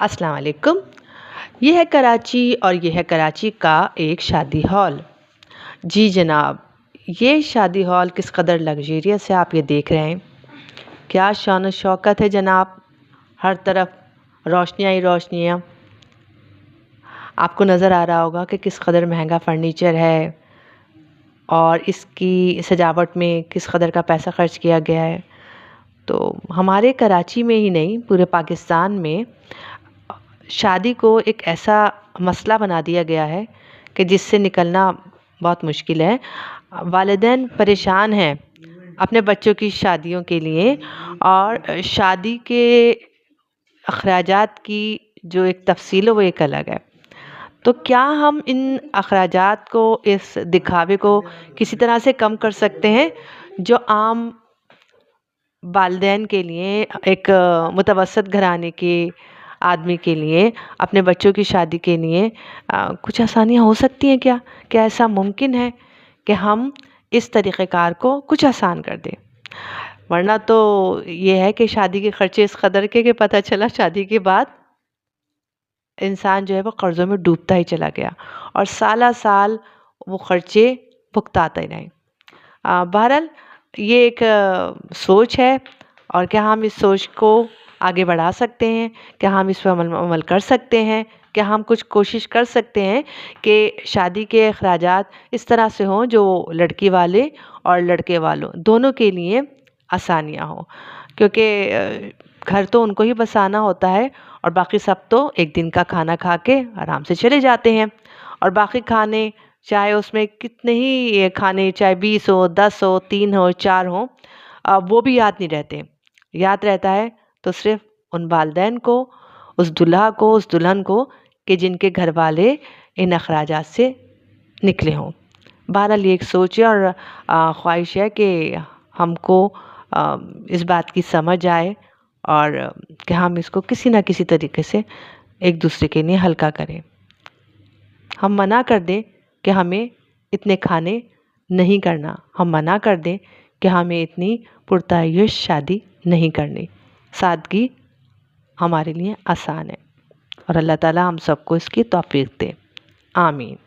अस्सलाम वालेकुम। ये है कराची और ये है कराची का एक शादी हॉल। जी जनाब, ये शादी हॉल किस कदर लग्जरियस है आप ये देख रहे हैं। क्या शान और शौकत है जनाब, हर तरफ रोशनियाँ ही रोशनियाँ। आपको नज़र आ रहा होगा कि किस कदर महंगा फ़र्नीचर है और इसकी सजावट में किस कदर का पैसा ख़र्च किया गया है। तो हमारे कराची में ही नहीं, पूरे पाकिस्तान में शादी को एक ऐसा मसला बना दिया गया है कि जिससे निकलना बहुत मुश्किल है। वालिदैन परेशान हैं अपने बच्चों की शादियों के लिए, और शादी के अखराजात की जो एक तफसील है वो एक अलग है। तो क्या हम इन अखराजात को, इस दिखावे को किसी तरह से कम कर सकते हैं जो आम वालिदैन के लिए, एक मुतवस्सित घराने के आदमी के लिए, अपने बच्चों की शादी के लिए कुछ आसानियाँ हो सकती हैं क्या? क्या ऐसा मुमकिन है कि हम इस तरीक़ेकार को कुछ आसान कर दें? वरना तो ये है कि शादी के ख़र्चे इस कदर के कि पता चला शादी के बाद इंसान जो है वो कर्ज़ों में डूबता ही चला गया और साल वो ख़र्चे भुगताता ही नहीं। बहरहाल ये एक सोच है, और क्या हम इस सोच को आगे बढ़ा सकते हैं? क्या हम इस पर अमल कर सकते हैं? क्या हम कुछ कोशिश कर सकते हैं कि शादी के अखराजात इस तरह से हों जो लड़की वाले और लड़के वालों दोनों के लिए आसानियाँ हों? क्योंकि घर तो उनको ही बसाना होता है और बाकी सब तो एक दिन का खाना खा के आराम से चले जाते हैं, और बाकी खाने चाहे उसमें कितने ही खाने, चाहे 20 हो, 10 हो, 3 हो, 4 हों, वो भी याद नहीं रहते। याद रहता है तो सिर्फ़ उन वालिदैन को, उस दूल्हा को, उस दुल्हन को कि जिनके घर वाले इन अखराजात से निकले हों। बहरहाल ये एक सोच है और ख्वाहिश है कि हमको इस बात की समझ आए और कि हम इसको किसी न किसी तरीके से एक दूसरे के लिए हल्का करें। हम मना कर दें कि हमें इतने खाने नहीं करना, हम मना कर दें कि हमें इतनी पुरतायुश शादी नहीं करनी। सादगी हमारे लिए आसान है, और अल्लाह ताला हम सबको इसकी तौफ़ीक दे। आमीन।